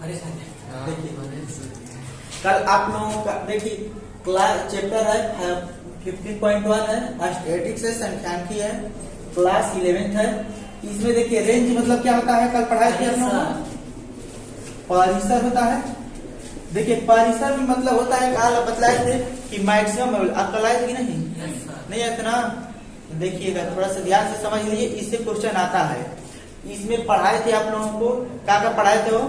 देखिए कल आप लोगों का देखिए क्लास चैप्टर है 15.1 है, स्टैटिक्स है, सांख्यिकी है, क्लास 11th है। इसमें देखिए रेंज मतलब क्या होता है, कल पढ़ाई थी हम लोग, परिसर होता है। देखिए परिसर में मतलब होता है, कल बतलाए थे कि मैक्सिमम, आप कल आए थे कि नहीं आते ना, देखिएगा थोड़ा सा ध्यान से समझ लीजिए, इससे क्वेश्चन आता है। इसमें पढ़ाए थे आप लोगों को, क्या पढ़ाए थे वो,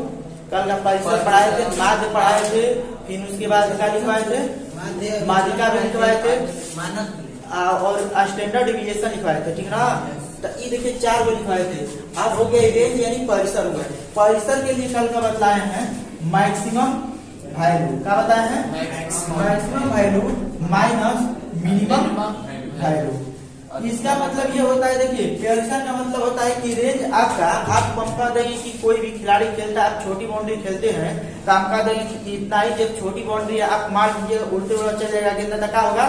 कल का परिसर पढ़ाए थे, माध्य पढ़ाए थे, फिर उसके बाद क्या लिखवाए थे, माध्यिका भी लिखवाए थे, और स्टैंडर्ड डिविएशन लिखवाए थे, ठीक ना। तो ये देखिए 4 को लिखवाए थे। अब हो गया रेंज यानी परिसर हो गया। परिसर के लिए कल का बतलाए हैं मैक्सिमम वैल्यू, क्या बताए हैं, maximum value minus minimum value. इसका मतलब ये होता है, देखिए परिसर का मतलब होता है कि रेंज आपका, आप कहा देंगे कि कोई भी खिलाड़ी खेलता है, आप छोटी बाउंड्री खेलते हैं तो आप कहा देंगे कि इतना ही, जब छोटी बाउंड्री आप मार दीजिएगा, उल्टे उल्टा चलेगा, गेंद तक क्या होगा,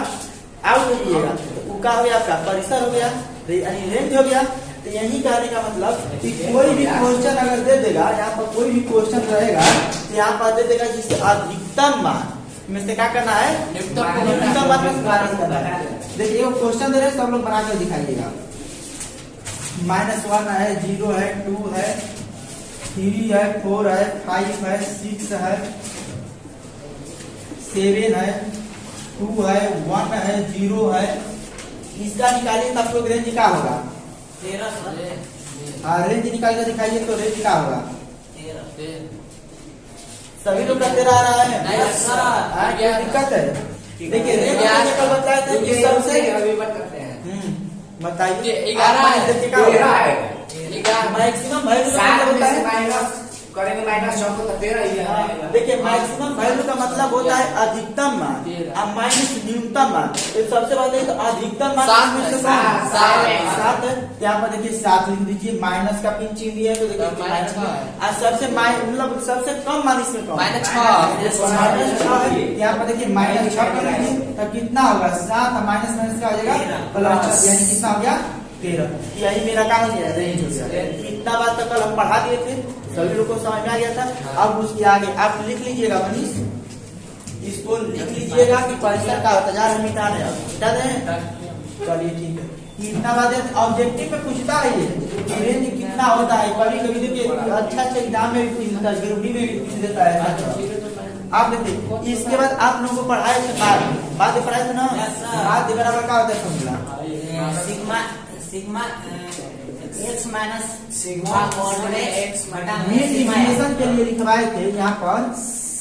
आउट हो जाइएगा, वो क्या हो गया, आपका परिसर हो गया, यानी रेंज हो गया। तो यही कहने का मतलब कि कोई भी क्वेश्चन अगर दे देगा, यहाँ पर कोई भी क्वेश्चन रहेगा तो यहाँ पर दे देगा जिससे अधिकतम मान में से क्या करना है, न्यूनतम मान में सुधार करना है। देखिए वो क्वेश्चन दे रहे हैं, सब लोग बना कर दिखाइएगा। -1 है, 0 है, 2 है, 3 है, 4 है, 5 है, 6 है, 7 है, 2 है, 1 है, 0 है। इसका निकालिए तो आप लोग रेंज क्या होगा, 13। हाँ रेंज निकाल कर दिखाइए तो रेंज क्या होगा, 13। सभी लोग का 13 आ रहा है, क्या दिक्कत है। देखिए रेंज का बताया था कि सबसे बताइए 11 मैक्सिमम वैल्यू होता है, करेंगे माइनस 4 तो 13 ही है। देखिए मैक्सिमम वैल्यू का मतलब होता है अधिकतम मान, अब माइनस न्यूनतम मान। तो सबसे पहले तो अधिकतम मान 7 है, यहाँ पर देखिए 7 लिख दीजिए, माइनस का पिन चिन्ह दिया है तो देखिए माइनस, और सबसे मतलब सबसे कम मान इसमें कम -6 है, यहाँ पर देखिए -6 कर लीजिए तो कितना होगा, 7 माइनस माइनस का हो जाएगा प्लस, यानी कितना हो गया 13। यही मेरा काम है, रेंज हो गया। इतना बात तो कल हम पढ़ा दिए थे, सभी लोग को समझ में आ गया था। अब उसके आगे आप लिख लीजिएगा मनीष, इसको लिख लीजिएगा कि परिसर का होता है, मिटा दें, चलिए ठीक है। इतना बात ऑब्जेक्टिव में पूछता है ये रेंज कितना होता है, कभी कभी देखिए अच्छा एग्जाम में भी पूछता है, ग्रुप डी में भी पूछ देता है। आप देखिए इसके बाद आप लोगों को पढ़ाए थे, बाद पढ़ाए थे ना, बाद बराबर क्या होता है formula, sigma x minus sigma x बटा मीन डिविएशन के लिए लिखवाए थे। यहाँ पर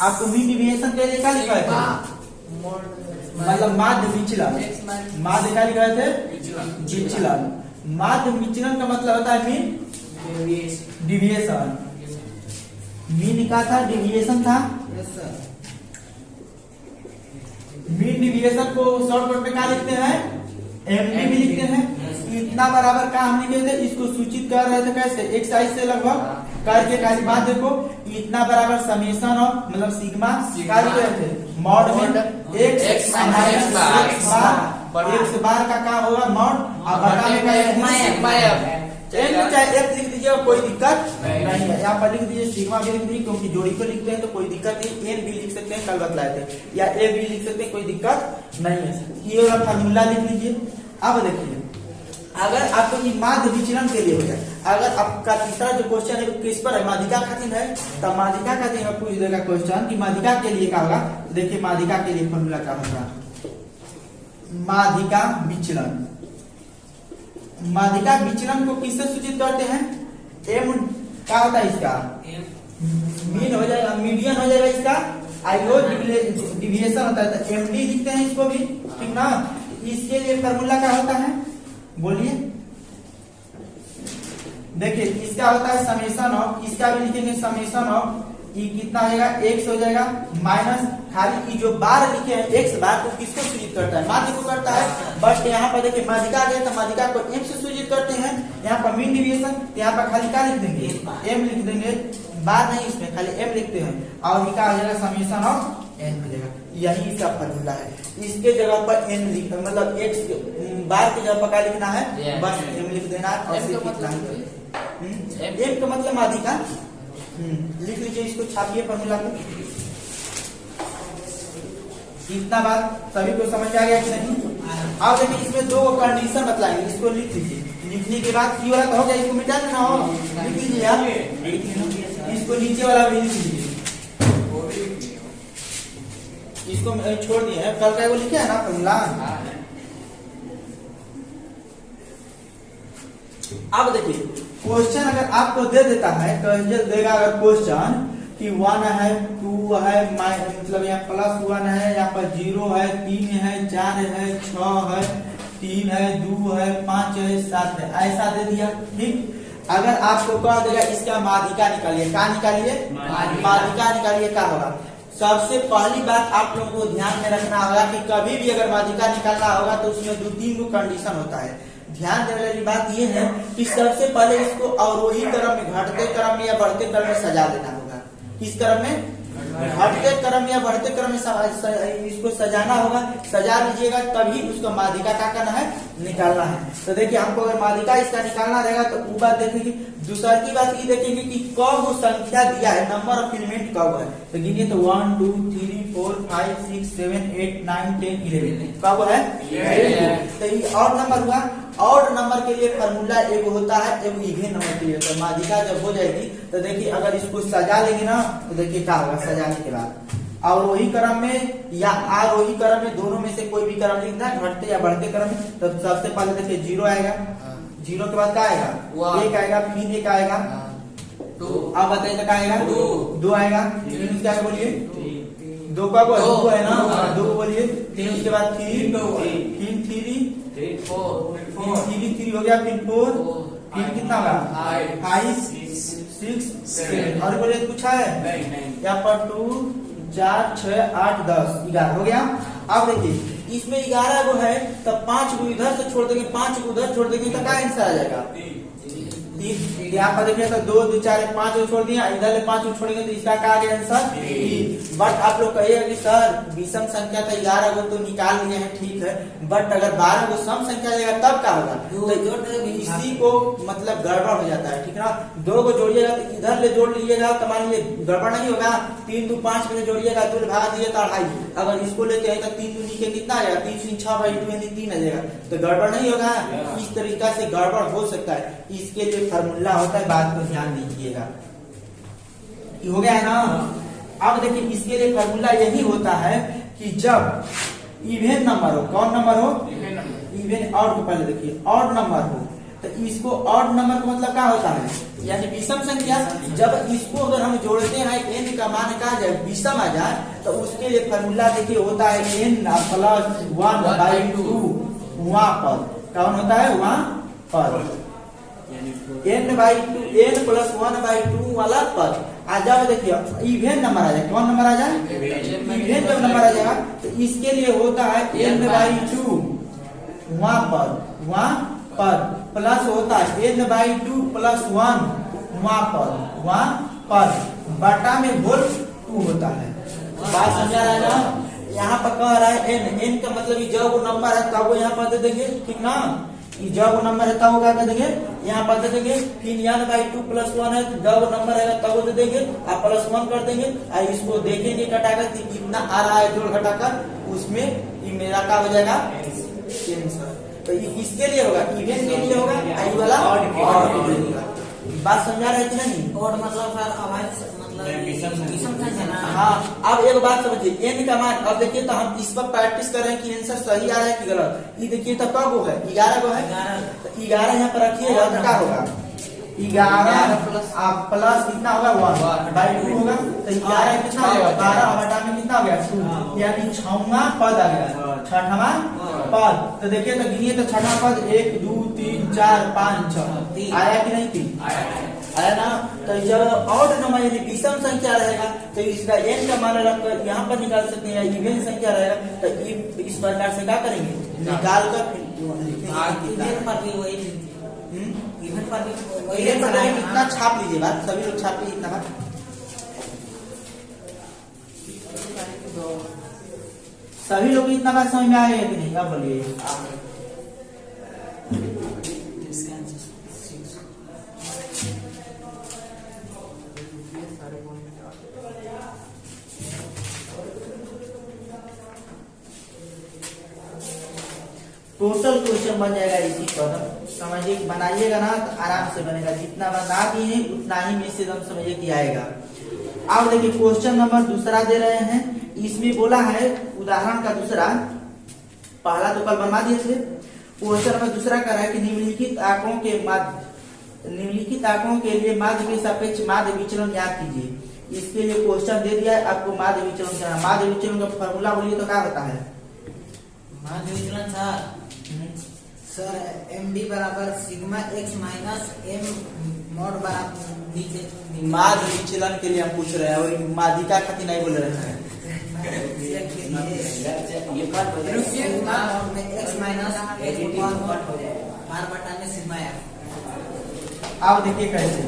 आपको मीन डिविएशन के लिए क्या लिखवाए थे, मतलब माध्य विचलन, माध्य क्या लिखवाए थे, विचलन। माध्य विचलन का मतलब होता है मीन डिविएशन, मीन का था, डिविएशन था। मीन डिविएशन को शॉर्टकट में क्या लिखते हैं, एमडी भी लिखते हैं। इतना बराबर का हम लिखे थे, इसको सूचित कर रहे थे कैसे, एक्साइज से लगभग करके खाली बात देखो, इतना बराबर समेशन ऑफ मतलब सिग्मा क्या लिख रहे थे, मॉड में x माइनस x बार का क्या होगा मॉड, और बटा में क्या चाहे x लिख दीजिए, कोई दिक्कत नहीं है। यहाँ पर लिख दीजिए सिग्मा भी लिख दीजिए, क्योंकि जोड़ी को लिखते हैं तो कोई दिक्कत नहीं। n भी लिख सकते हैं, कल बतलाए थे, या a भी लिख सकते हैं, कोई दिक्कत नहीं है। ये वाला फार्मूला लिख लीजिए। अब देखिए अगर आपको ये माध्य विचलन के लिए हो जाए, अगर आपका तीसरा जो क्वेश्चन है किस पर है, माध्यिका खातिर है, तो माध्यिका खातिर में पूछ देगा क्वेश्चन कि माध्यिका के लिए क्या होगा। देखिए माध्यिका के लिए फॉर्मूला क्या होगा, माध्यिका विचलन। माध्यिका विचलन को किससे सूचित करते हैं, एम क्या होता है इसका, मीन हो जाएगा, मीडियन हो जाएगा इसका, आइलो डिविएशन होता है तो एमडी लिखते हैं इसको भी, ठीक ना। इसके लिए फॉर्मूला क्या होता है, बोलिए। देखिए इसका होता है समेशन ऑफ, इसका भी लिखेंगे समेशन ऑफ, ये कितना हो जाएगा, x हो जाएगा माइनस खाली की जो बार लिखे हैं x बार को किसको सूचित करता है, माध्य को करता है। बट यहाँ पर देखिए माध्यिका आ गया तो माध्यिका को m से सूचित करते हैं। यहाँ पर मीन डिविएशन, यहाँ पर खाली क्या लिख देंगे, m लिख देंगे, बार नहीं इसमें खाली m लिखते हैं, और ये क्या हो जाएगा समेशन ऑफ n हो जाएगा। यही इसका फॉर्मूला है। इसके जगह पर n लिख मतलब x बार की जगह पर क्या लिखना है, बस m लिख देना। m का मतलब माध्यिका, लिख लीजिए, इसको छापिए फॉर्मूला को। इतना बात सभी को समझ आ गया कि नहीं? अब देखिए इसमें दो कंडीशन बतलाएंगे, इसको लिख लीजिए। लिखने के बाद की वाला तो हो गया, इसको मिटा देना हो, लिख लीजिए आप। इसको नीचे वाला भी लिख लीजिए, इसको छोड़ दिए हैं, कल का वो लिखे है ना फॉर्मूला। अब देखिए क्वेश्चन अगर आपको दे देता है, देगा अगर क्वेश्चन कि 1 है 2 है मतलब यहाँ +1 है, यहाँ पर 0 है 3 है 4 है 6 है 3 है 2 है 5 है 7 है, ऐसा दे दिया। ठीक, अगर आपको कह देगा इसका माध्यिका निकालिए, क्या निकालिए? माध्यिका निकालिए, क्या होगा? सबसे पहली बात आप लोगों को ध्यान में रखना होगा कि कभी भी अगर माध्यिका निकालना होगा तो उसमें 2-3 को कंडीशन होता है। ध्यान देने वाली बात यह है कि सबसे पहले इसको अवरोही क्रम में, घटते क्रम में या बढ़ते क्रम में सजा देना होगा। किस क्रम में? घटते क्रम या बढ़ते क्रम में इसको सजाना होगा। सजा लीजिएगा तभी उसको माध्यिका क्या करना है? निकालना है। तो देखिए हमको अगर माध्यिका इसका निकालना रहेगा तो वो बात देखेंगे। दूसरा की बात ये देखेंगे कि कब वो संख्या दिया है, नंबर ऑफ एलिमेंट कब है। तो गिनिए तो 1 2 3 4 5 6 7 8 9 10 11 कब है? तो ये और नंबर हुआ। और नंबर के लिए फॉर्मूला एक होता है, एक इवन नंबर के लिए होता है। माध्यिका जब हो जाएगी तो देखिए अगर इसको सजा लेंगे ना तो देखिए क्या होगा सजाने के बाद। अवरोही क्रम में या आरोही क्रम में, दोनों में से कोई भी क्रम लिखना है, घटते या बढ़ते क्रम में। तो सबसे पहले देखिए 0 आएगा, 0 के बाद क्या आएगा? 1 आएगा, फिर 1 आएगा 2। अब बताइए तो क्या आएगा? 2 आएगा, फिर क्या बोलिए? 2 का 2 है ना, 2 बोलिए। फिर उसके बाद 3 फिर 3 हो गया, फिर 4 फिर कितना होगा? 5 6 7 और बोलिए कुछ है? यहाँ पर 2 4 6 8 10 11 हो गया। अब देखिए इसमें 11 गो है तो 5 को इधर से छोड़ देंगे, 5 को उधर छोड़ देंगे तो क्या आंसर आ जाएगा? यहाँ पर देखिए तो 2 2 4 5 को छोड़ दिया, इधर 5 को छोड़ेंगे तो इसका क्या आ गया आंसर? 3। बट आप लोग कहिएगा कि सर विषम संख्या तो 11 को तो निकाल लिए हैं, ठीक है, बट अगर 12 को सम संख्या देगा तब क्या होगा? तो इसी को मतलब गड़बड़ हो जाता है, ठीक है ना। 2 को जोड़िएगा तो इधर ले जोड़ लीजिएगा तो मान लीजिए गड़बड़ नहीं होगा। 3 2 5 में जोड़िएगा तो भाग दिए तो 2.5। अगर इसको लेते हैं तो 3 2 नीचे कितना आएगा? 3 3 6 भाई 2 3 आ जाएगा, तो गड़बड़ नहीं होगा। इस तरीका से गड़बड़ हो सकता है, इसके लिए फॉर्मूला होता है, बात को ध्यान दीजिएगा। हो गया है ना। अब देखिए इसके लिए फॉर्मूला यही होता है कि जब इवन नंबर हो, कौन नंबर हो? इवन। और को पहले देखिए ऑड नंबर हो तो इसको ऑड नंबर का मतलब क्या होता है? यानी विषम संख्या। जब इसको अगर हम जोड़ते हैं n का मान का जब विषम आ जाए तो उसके लिए फॉर्मूला देखिए होता है n + 1/2। वहां पर कौन होता है? वहां पर n/2 n + 1/2 वाला पद आ जाओ। देखिए इवन नंबर आ जाए, कौन नंबर आ जाए? इवन जब नंबर आ जाएगा तो इसके लिए होता है n/2 वहां पर प्लस होता है n/2 + 1 वहां पर बटा में होल 2 होता है। बात समझा रहा है ना। यहाँ पर कह रहा है n का मतलब जब वो नंबर है तब वो यहाँ पर दे देंगे, ठीक ना। जब वो नंबर है तब वो क्या कर देंगे? यहाँ पर दे देंगे। फिर n/2 + 1 है, जब वो नंबर है तब वो दे देंगे, आप +1 कर देंगे और इसको देखेंगे घटाकर कितना आ रहा है, जोड़ घटाकर उसमें ये मेरा क्या हो जाएगा? आंसर। तो इसके लिए होगा, इवन के लिए होगा, आई वाला ऑड। बात समझा रहे कि नहीं? और मतलब सर हमारे मतलब विषम संख्या ना। हाँ, अब एक बात समझिए, n का मान। अब देखिए तो हम इस पर प्रैक्टिस कर रहे हैं कि आंसर सही आ रहा है कि गलत। ये देखिए तो कब वो है? 11 को है। 11 यहाँ पर रखिएगा तो क्या होगा? 11 आप प्लस कितना होगा? 1/2 होगा। तो 11 कितना होगा? 12 बटा में कितना हो गया? 2, यानी 6वां पद आ गया, 6वां पद। तो देखिए तो गिनिए तो 6वां पद 1 2 3 4 5 6 आया कि नहीं? 3 आया ना। तो जब ऑड नंबर यानी विषम संख्या रहेगा तो इसका n का मान रखकर यहाँ पर निकाल सकते हैं। इवन संख्या रहेगा तो इस प्रकार से क्या करेंगे? निकाल कर इतना छाप लीजिए बात, सभी लोग छाप लीजिए इतना बात। सभी लोग इतना बात समझ में आएगा कि नहीं? अब बोलिए। टोटल क्वेश्चन बन जाएगा इसी पर। समझिए बनाइएगा ना तो आराम से बनेगा, जितना बना दिए उतना ही में से एकदम समझिए कि आएगा। अब देखिए क्वेश्चन नंबर दूसरा दे रहे हैं, इसमें बोला है उदाहरण का दूसरा, पहला तो कल बनवा दिए थे। क्वेश्चन नंबर दूसरा कर रहा है कि निम्नलिखित आंकड़ों के लिए माध्य के सापेक्ष माध्य विचलन ज्ञात कीजिए। इसके लिए क्वेश्चन दे दिया है आपको, माध्य विचलन क्या है। माध्य विचलन का फॉर्मूला बोलिए तो क्या होता है? माध्य विचलन था सर md बराबर sigma x minus m mod बराबर नीचे। माध्य विचलन के लिए हम पूछ रहे हैं, और माध्यिका खातिर नहीं बोल रहे हैं। x माइनस r बटा में सिग्मा f। अब देखिए कैसे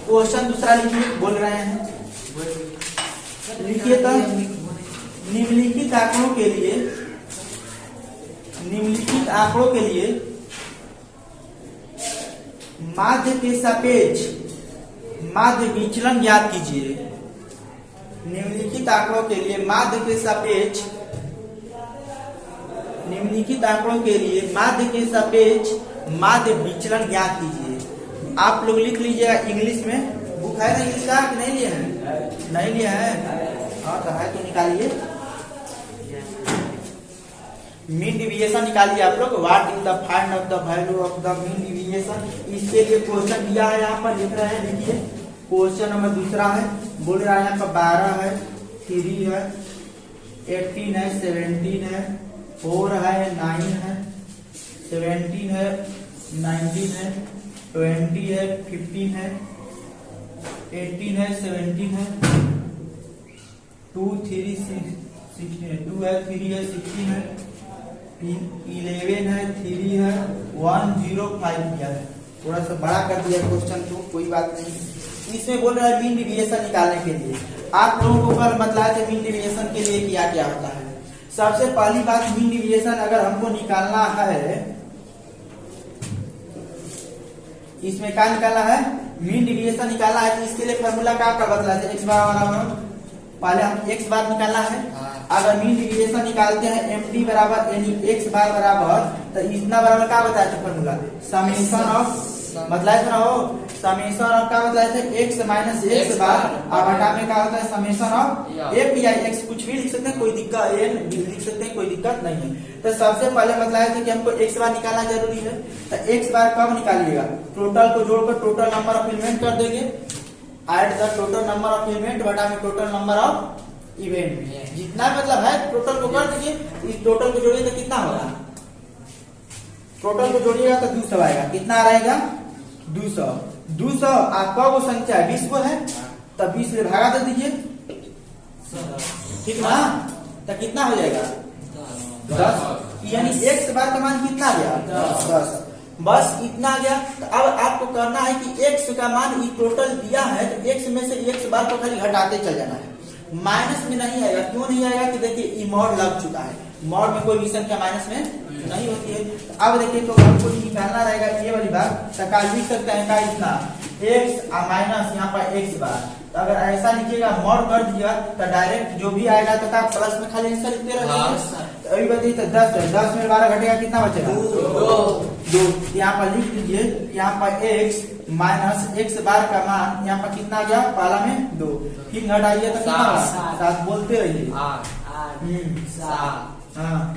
क्वेश्चन दूसरा लिखिए, बोल रहे हैं लिखिए तो निम्नलिखित आंकड़ों के लिए माध्य के सापेक्ष माध्य विचलन ज्ञात कीजिए। निम्नलिखित आंकड़ों के लिए माध्य के सापेक्ष माध्य विचलन ज्ञात कीजिए। आप लोग लिख लीजिएगा इंग्लिश में, बुक है ना इंग्लिश का कि नहीं लिया है? नहीं लिया है? हाँ तो है तो निकालिए। मीन डिविएशन निकालिए आप लोग। What is the find of the value of the mean deviation. इसके लिए क्वेश्चन दिया है, यहाँ पर लिख रहे हैं, लिखिए। क्वेश्चन नंबर दूसरा है, बोल रहा है यहाँ पर 12 है, 3 है, 18 है, 17 है, 4 है, 9 है, 17 है, 19 है, 20 है, 15 है, 18 है, 17 है, 2 3 16 है, 2 है, 3 है, 16 है, 11 है, 3 है, 1 0 5 किया है। थोड़ा सा बड़ा कर दिया क्वेश्चन तो कोई बात नहीं। इसमें बोल रहा है मीन डिविएशन निकालने के लिए। आप लोगों को कल बतलाया था मीन डिविएशन के लिए क्या क्या होता है। सबसे पहली बात, मीन डिविएशन अगर हमको निकालना है, इसमें क्या निकालना है? मीन डिविएशन निकालना है। तो इसके लिए फॉर्मूला क्या बतलाया था? x बार बराबर, पहले हम x बार निकालना है। अगर मीन डिविएशन निकालते हैं md बराबर यानी x बार बराबर, तो इतना बराबर क्या बताया था फॉर्मूला? समेशन ऑफ, बतलाया था ना वो, समेशन ऑफ क्या बताया था? x माइनस x बार, अब हटा में क्या होता है? समेशन ऑफ f या x, कुछ भी लिख सकते हैं, कोई दिक्कत n लिख सकते हैं, कोई दिक्कत नहीं है। तो सबसे पहले बतलाया था कि हमको x बार निकालना जरूरी है। तो x बार कब निकालिएगा? टोटल को जोड़कर टोटल नंबर ऑफ एलिमेंट कर देंगे, add the total number of element बटा में टोटल नंबर ऑफ इवेंट, जितना मतलब है टोटल को कर दीजिए। इस टोटल को जोड़िए तो कितना होगा? टोटल को जोड़िएगा तो 200 आएगा। कितना रहेगा? 200। 200 आपका वो संख्या 20 को है, तब 20 से भागा दे दीजिए, ठीक ना? तो कितना हो जाएगा? 10। यानी x बार का मान कितना आ गया? 10। बस इतना आ गया। तो अब आपको करना है कि x का मान ये टोटल दिया है, तो x में से x बार को खाली घटाते चल जाना है, माइनस में नहीं आएगा। क्यों नहीं आएगा? कि देखिए ई मॉड लग चुका है, मॉड में कोई भी संख्या माइनस में नहीं होती है। तो अब देखिए तो हमको निकालना रहेगा ये वाली बात, तो क्या लिख सकते हैं? का इतना x माइनस यहाँ पर x बार। तो अगर ऐसा लिखिएगा, मॉड कर दिया तो डायरेक्ट जो भी आएगा तो क्या प्लस में खाली आंसर लिखते रहेंगे। तो अभी बताइए तो 10 है, 10 में 12 घटेगा, कितना बचेगा? 2। यहाँ पर लिख दीजिए, यहाँ पर x माइनस x बार का मान यहाँ पर कितना आ गया? पहला में 2, फिर घटाइए तो कितना होगा? 7। बोलते रहिए। 7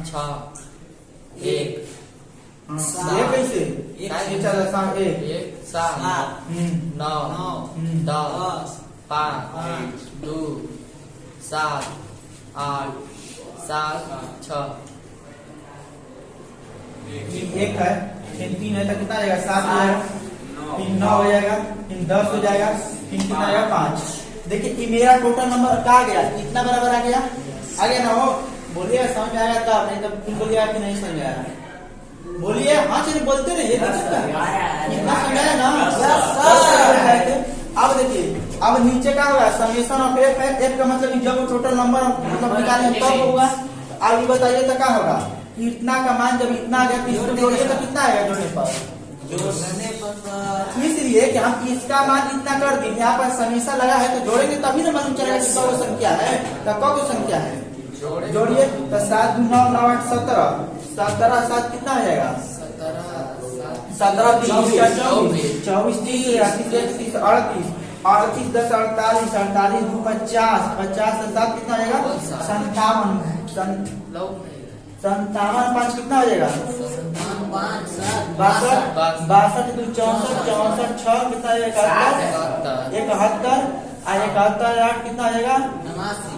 6 1 ये कैसे? ये चलो 1 7 9 10 5 2 7 8 7 6 1 है, फिर 3 है तो कितना आ जाएगा? 7 हो जाएगा, फिर 9 हो जाएगा, फिर 10 हो जाएगा, फिर कितना आएगा? 5। देखिए ये मेरा टोटल नंबर क्या आ गया? इतना बराबर आ गया। आ गया ना? हो बोलिए, समझ में आएगा तब, नहीं तो तुम बोलिएगा कि नहीं समझ आया। बोलिए, हाँ चलिए बोलते रहिए। इतना समझाया ना? अब देखिए, अब नीचे क्या होगा? समेशन ऑफ f है। f का मतलब जब टोटल नंबर मतलब निकालेंगे तब होगा। अब ये बताइए तो क्या होगा? इतना का मान जब इतना आ गया तो इसको जोड़िए तो कितना आएगा जोड़ने पर? इसलिए कि हम इसका मान इतना कर दें, यहाँ पर समेशन लगा है तो जोड़ेंगे तभी ना मालूम चलेगा कि कौन संख्या है। तो कौन संख्या है? जोड़िए तो 7 दूनी 9 9 8 17 17 7 कितना हो जाएगा 17 24 24 30 38 38 10 48 48 2 50 50 से 7 कितना हो जाएगा 57 5 कितना हो जाएगा 62 2 64 64 6 कितना हो जाएगा 71 71 8 कितना हो जाएगा 7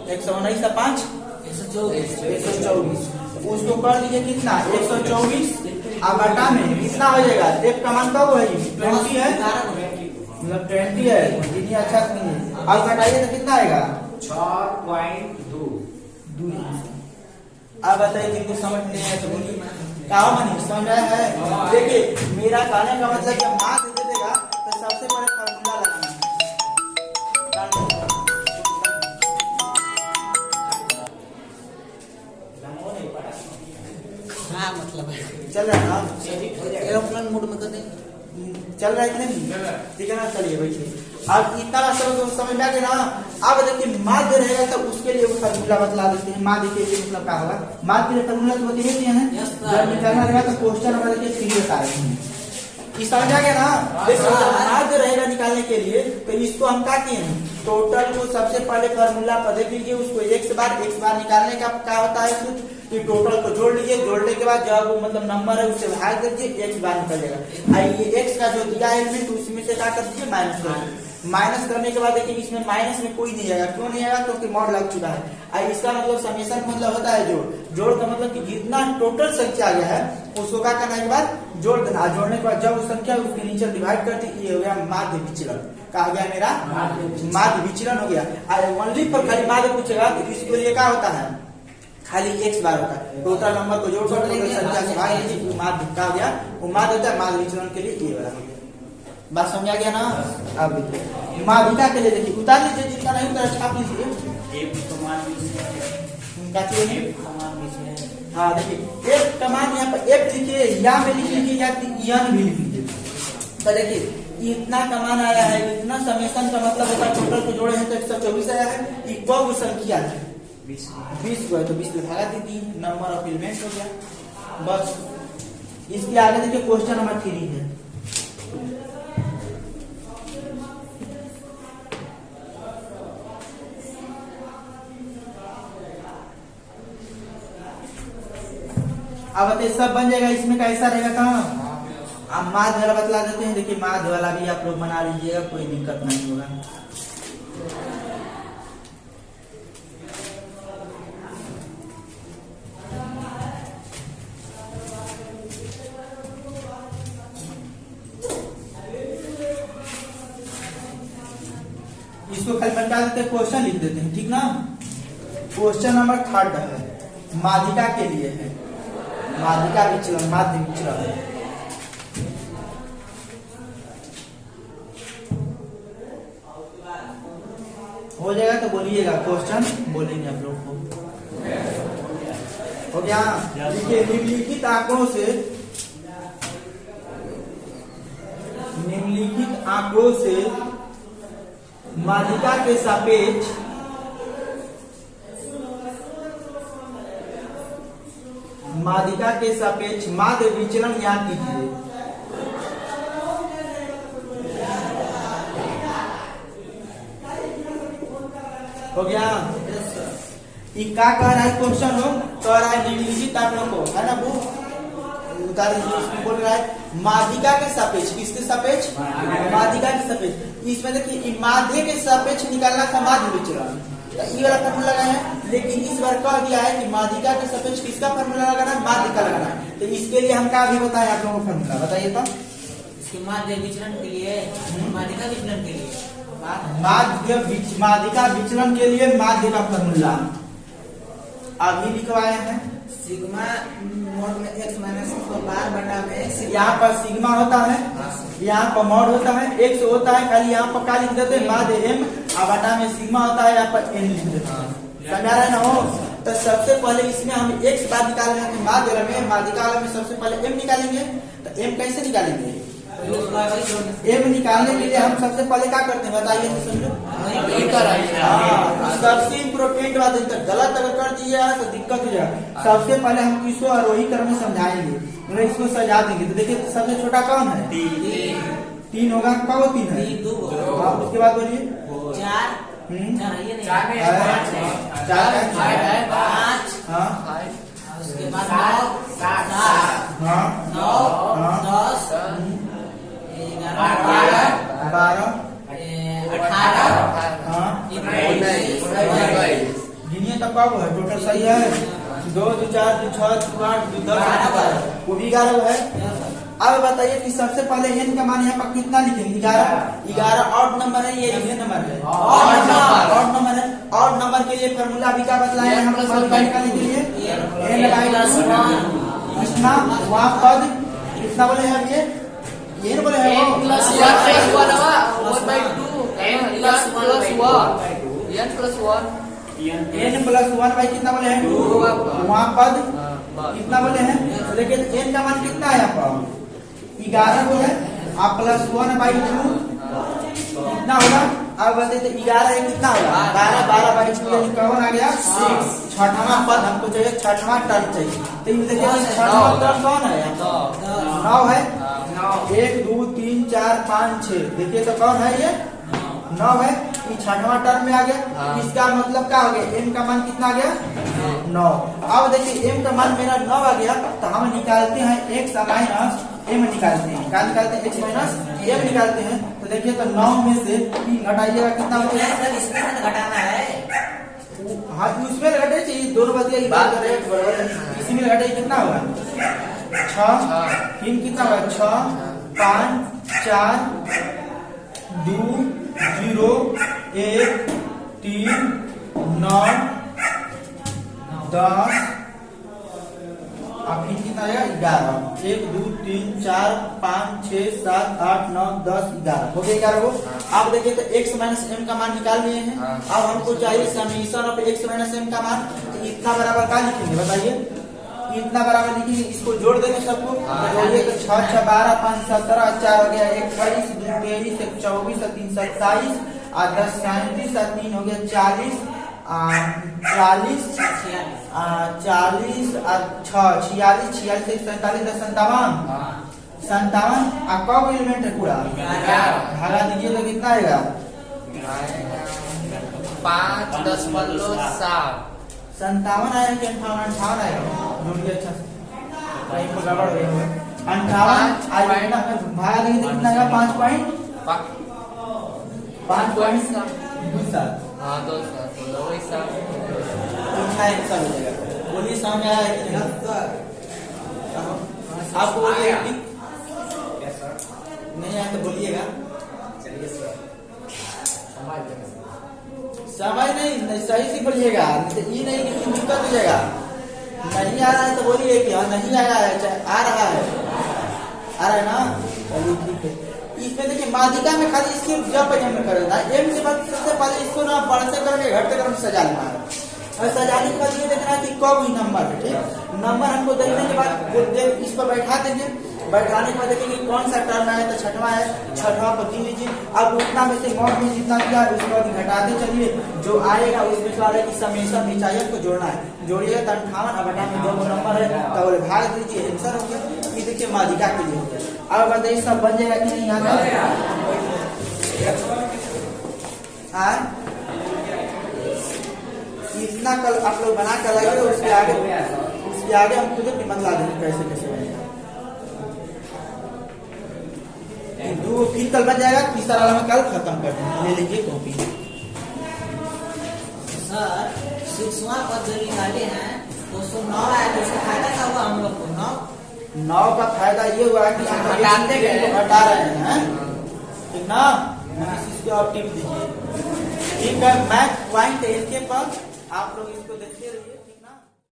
119 से 5 124 उसको कर दीजिए कितना 124 अब बटा में कितना हो जाएगा एक का मान कब है 20 है मतलब 20 है जितनी अच्छा नहीं है अब घटाइए तो कितना आएगा 6.2 अब बताइए जिनको समझ नहीं है तो बोलिए कहा मनी समझ आया है देखिए मेरा कहने का मतलब जब मान दे देगा तो सबसे पहले फार्मूला लगाना हाँ मतलब चल रहा है ना एरोप्लेन मोड में कर दे चल रहा है कि नहीं ठीक है ना चलिए बैठिए अब इतना समझ में आ गया ना अब देखिए माध्य रहेगा तो उसके लिए वो फार्मूला बतला देते हैं माध्य के लिए मतलब क्या होगा माध्य के लिए फार्मूला तो बता दिए हैं जब निकालना रहेगा तो क्वेश्चन नंबर देखिए सीरियस आ रहे हैं इस समझ आ गया ना देखो माध्य रहेगा निकालने के लिए तो इसको हम क्या किए हैं टोटल को सबसे पहले फार्मूला पर देख लीजिए उसको x बार निकालने का क्या होता है कि टोटल को जोड़ लीजिए जोड़ने के बाद जब मतलब नंबर है उससे भाग दीजिए x बार निकलेगा ये x का जो दिया एलिमेंट उसमें से क्या कर दीजिए माइनस कर दीजिए माइनस करने के बाद देखिए इसमें माइनस में कोई नहीं आएगा क्यों नहीं आएगा क्योंकि मॉड लग चुका है इसका मतलब समेशन मतलब होता है जोड़ का मतलब कि जितना टोटल संख्या आ गया है उसको क्या करने के बाद जोड़ देना जोड़ने के बाद जब उस संख्या उसके नीचे डिवाइड करती ये हो गया माध्य विचलन क्या हो गया मेरा माध्य विचलन हो गया ओनली पर खाली माध्य पूछेगा तो इसके लिए क्या होता है खाली x बार होता है टोटल नंबर को जोड़ कर संख्या से भाग दीजिए माध्य क्या हो गया वो माध्य होता है माध्य विचलन के लिए ये वाला हो गया बात समझ आ गया ना अब माध्यिका के लिए देखिए उतार लीजिए जितना नहीं उतारा छाप लीजिए हाँ देखिए एक कमान यहाँ पर एक लिखिए या में लिख लीजिए या यन भी लिख लीजिए तो देखिए इतना कमान आया है इतना समेशन का मतलब होता है टोटल को जोड़े हैं तो 124 आया है इक्वल संख्या है 20 को है तो 20 में भागा दीजिए नंबर ऑफ एलिमेंट हो गया बस इसके आगे देखिए क्वेश्चन नंबर 3 है अब बताइए सब बन जाएगा इसमें कैसा रहेगा कहाँ अब माध्य वाला बतला देते हैं देखिए माध्य वाला भी आप लोग बना लीजिएगा कोई दिक्कत नहीं होगा इसको खाली बता देते हैं क्वेश्चन लिख देते हैं ठीक ना क्वेश्चन नंबर 3 है माध्यिका के लिए है माध्यिका विचलन माध्य विचलन हो जाएगा तो बोलिएगा क्वेश्चन बोलेंगे आप लोग को हो गया देखिए निम्नलिखित आंकड़ों से माध्यिका के सापेक्ष माध्य विचलन ज्ञात कीजिए हो गया क्या कह रहा है क्वेश्चन हो कह रहा है निम्नलिखित आंकड़ों को है ना वो उदाहरण बोल रहा है माध्यिका के सापेक्ष किसके सापेक्ष माध्यिका के सापेक्ष इसमें देखिए माध्य के सापेक्ष निकालना था माध्य विचलन ये वाला फार्मूला लगाए हैं लेकिन इस बार कह दिया है कि माध्यिका के सापेक्ष किसका फार्मूला लगाना है माध्य का लगाना है तो इसके लिए हम क्या भी बताएं आप लोगों को फार्मूला बताइए तो इसके माध्य विचलन के लिए माध्यिका विचलन के लिए माध्यिका विचलन के लिए माध्य का फार्मूला अभी लिखवाए हैं सिग्मा मॉड में x माइनस बार बटा में यहाँ पर सिग्मा होता है यहाँ पर मॉड होता है x होता है खाली यहाँ पर क्या लिख देते हैं माध्य m और बटा में सिग्मा होता है यहाँ पर n लिख देते हैं समझ आ रहा है ना हो तो सबसे पहले इसमें हम एक से बाद निकालेंगे कि माध्यम में माध्यिका में सबसे पहले m निकालेंगे। तो m कैसे निकालेंगे? m निकालने के लिए हम सबसे पहले क्या करते हैं बताइए तो समझो। सबसे इम्पोर्टेंट बात है, गलत अगर कर दिया तो दिक्कत हो जाएगा। सबसे पहले हम इसको आरोही क्रम में समझाएंगे, मतलब इसको सजा देंगे। तो देखिए सबसे छोटा कौन है? 3 होगा। क्या वो 3 है? उसके बाद बोलिए 4 चार में 5 हाँ उसके बाद 7 हाँ 9 10 11 12 18 हाँ 19 गिनिए तब कब है? टोटल सही है 2 2 4 2 6 2 8 2 10 वो भी 11 है। अब बताइए कि सबसे पहले n का मान यहाँ पर कितना लिखेंगे? 11 ऑड नंबर है, ये इवन नंबर है, ऑड नंबर है। ऑड नंबर के लिए फॉर्मूला अभी क्या बताया हम लोग निकालने के लिए? n/2 इतना वहाँ पद कितना बोले हैं? ये n बोले हैं वो n plus 1 भाई कितना बोले हैं? 2 वहाँ पद कितना बोले हैं? लेकिन n का मान कितना है यहाँ पर? 11 बोले आप +1/2 कितना होगा? अब बताइए 11 कितना होगा? 12/2 कौन आ गया? 6। छठवां पद हमको चाहिए, छठवां टर्म चाहिए। तो ये देखिए छठवां टर्म कौन है? 9 है। 1 2 3 4 5 6 देखिए तो कौन है? ये 9 है। ये छठवां टर्म में आ गया। इसका मतलब क्या हो गया? m का मान कितना आ गया? 9। अब देखिए m का मान मेरा 9 आ गया, तो हम निकालते हैं x माइनस m निकालते हैं। क्या निकालते हैं? x माइनस m निकालते हैं। तो देखिए तो 9 में से 3 घटाइएगा कितना हो गया? सर इसमें घटाना है। हाँ उसमें घटे चाहिए, दोनों बतिया इसी में घटे कितना होगा? 6 3 कितना होगा? 6 5 4 2 0 1 3 9 10 अब फिर कितना आएगा? 11 1 2 3 4 5 6 7 8 9 10 11 हो गया 11 को। अब देखिए तो x माइनस m का मान निकाल लिए हैं। अब हमको चाहिए summation of x minus m का मान। तो इतना बराबर क्या लिखेंगे बताइए? इतना बराबर लिखेंगे, इसको जोड़ देंगे सबको। जोड़िए तो 6 6 12 5 17 4 हो गया 21 2 23 1 24 3 27 और 10 37 और 3 हो गया 40 40 40 और 6 46 46 47 57 और कब एलिमेंट है पूरा? भागा दीजिए तो कितना आएगा? 5 10 15 7 57 आएगा कि 58 आएगा? जोड़िए अच्छा से, कहीं पर गड़बड़ हो गया। 58 आएगा, भागा देंगे तो कितना आएगा? 5 पॉइंट 5.27। हाँ 2 7 आंसर हो जाएगा। बोलिए सामने आया है कि नहीं? आपको बोलिए नहीं आया तो बोलिएगा। समझ नहीं सही से बोलिएगा, ये नहीं कि दिक्कत हो जाएगा। नहीं आ रहा है तो बोलिए कि हाँ नहीं आया है, चाहे आ रहा है ना? चलिए ठीक है। इसमें देखिए माध्यिका में खाली इसके जब एम करना है, एम से बाद सबसे पहले इसको ना बढ़ते करके घटते क्रम सजा लेना है। और सजाने के बाद ये देखना है कि कब हुई नंबर है। ठीक, नंबर हमको देखने के बाद इस पर बैठा देंगे। बैठाने के बाद देखेंगे कौन सा टर्म है, तो छठवां है, छठवां को गिन लीजिए। अब उतना में से मॉड में जितना दिया है उसके बाद घटाते चलिए, जो आएगा उसमें सवाल है कि समेशन निचायक को जोड़ना है। जोड़िएगा तो 58 अब 58 में 2 नंबर है तो बोले भाग दीजिए, आंसर हो गया। ये देखिए माध्यिका के लिए हो गया। अब बताइए सब बन जाएगा कि नहीं? यहाँ इतना कल आप लोग बना कर लाइए, उसके आगे हम खुद कीमत ला देंगे कैसे कैसे बनेगा। दो फिर कल बन जाएगा, तीसरा वाला में कल खत्म कर देंगे। ले लीजिए कॉपी। सर 6वां पद जो निकाले हैं तो 9 आया, तो उसका फायदा क्या हुआ हम लोग को? 9 का फायदा ये हुआ कि हम हटा रहे हैं, ठीक ना? इसको आप टिप दीजिए। ठीक है, मैथ पॉइंट के पर आप लोग इसको देखते रहिए।